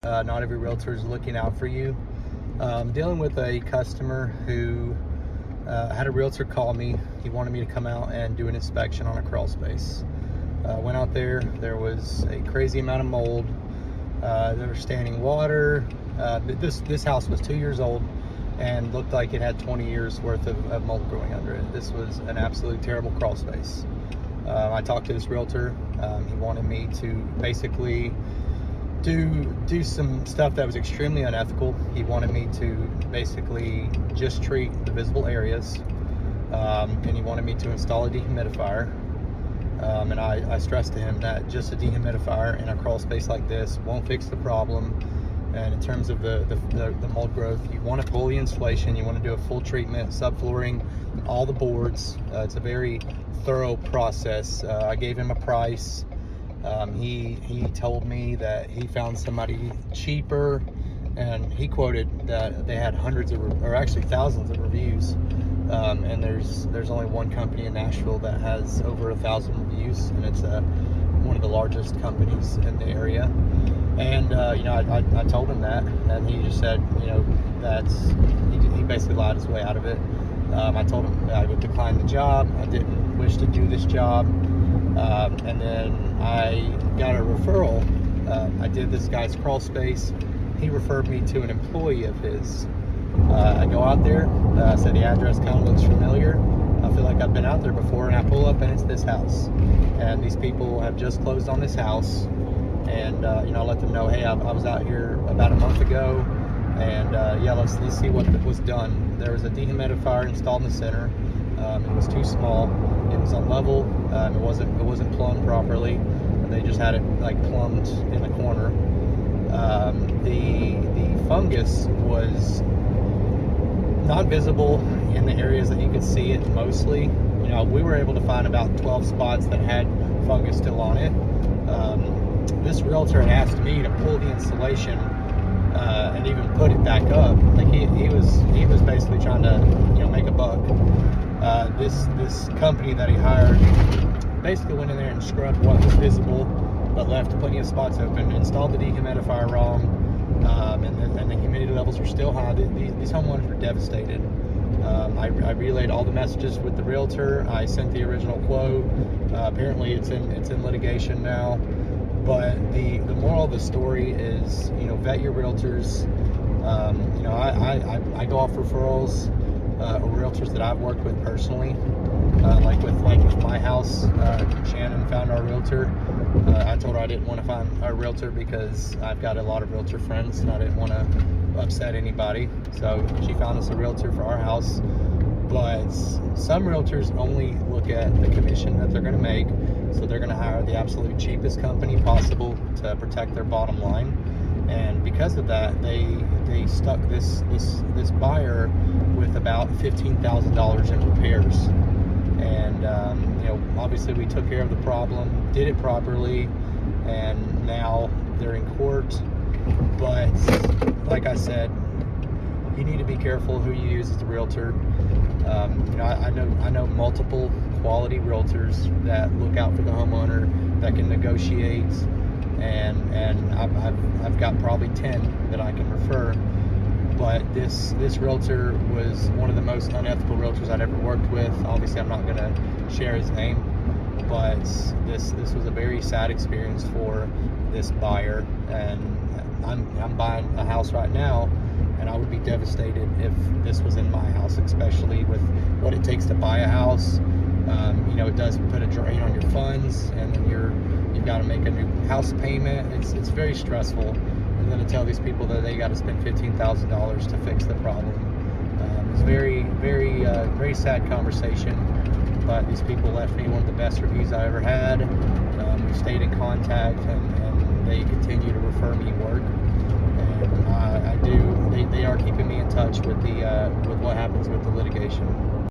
Not every realtor is looking out for you. Dealing with a customer who had a realtor call me. He wanted me to come out and do an inspection on a crawl space. Went out there. There was a crazy amount of mold. There was standing water. This house was 2 years old and looked like it had 20 years worth of mold growing under it. This was an absolutely terrible crawl space. I talked to this realtor. He wanted me to basically do some stuff that was extremely unethical. He wanted me to basically just treat the visible areas, and he wanted me to install a dehumidifier. And I stressed to him that just a dehumidifier in a crawl space like this won't fix the problem. And in terms of the mold growth, you want to pull the insulation, you want to do a full treatment, subflooring all the boards. It's a very thorough process. I gave him a price. He told me that he found somebody cheaper, and he quoted that they had hundreds of, or actually thousands of reviews. And there's only one company in Nashville that has over 1,000 reviews, and it's one of the largest companies in the area. And I told him that, and he just said, he basically lied his way out of it. I told him that I would decline the job. I didn't wish to do this job. And then I got a referral. I did this guy's crawl space. He referred me to an employee of his. I go out there, said the address kind of looks familiar. I feel like I've been out there before, and I pull up and it's this house. And these people have just closed on this house. And I let them know, hey, I was out here about a month ago, and let's see what was done. There was a dehumidifier installed in the center. It was too small. It was unlevel. It wasn't plumbed properly. They just had it like plumbed in the corner. The fungus was not visible in the areas that you could see it mostly. We were able to find about 12 spots that had fungus still on it. This realtor had asked me to pull the insulation and even put it back up. Like he was basically trying to make a buck. This company that he hired basically went in there and scrubbed what was visible, but left plenty of spots open. Installed the dehumidifier wrong, and the humidity levels were still high. These homeowners were devastated. I relayed all the messages with the realtor. I sent the original quote. Apparently, it's in litigation now. But the moral of the story is, vet your realtors. I go off referrals, or realtors that I've worked with personally. Like with my house, Shannon found our realtor. I told her I didn't want to find our realtor because I've got a lot of realtor friends and I didn't want to upset anybody. So she found us a realtor for our house. But some realtors only look at the commission that they're going to make. So they're going to hire the absolute cheapest company possible to protect their bottom line. And because of that, they stuck this buyer with about $15,000 in repairs. And obviously we took care of the problem, did it properly, and now they're in court. But like I said, you need to be careful who you use as a realtor. I know multiple quality realtors that look out for the homeowner, that can negotiate, and I've got probably 10 that I can refer. But this realtor was one of the most unethical realtors I'd ever worked with. Obviously, I'm not going to share his name, but this was a very sad experience for this buyer. And I'm buying a house right now, and I would be devastated if this was in my house, especially with what it takes to buy a house. It does put a drain on your funds, and then you've got to make a new house payment. It's very stressful. And then to tell these people that they got to spend $15,000 to fix the problem. It's very, very, very sad conversation. But these people left me one of the best reviews I ever had. We stayed in contact, and they continue to refer me work. And they are keeping me in touch with what happens with the litigation.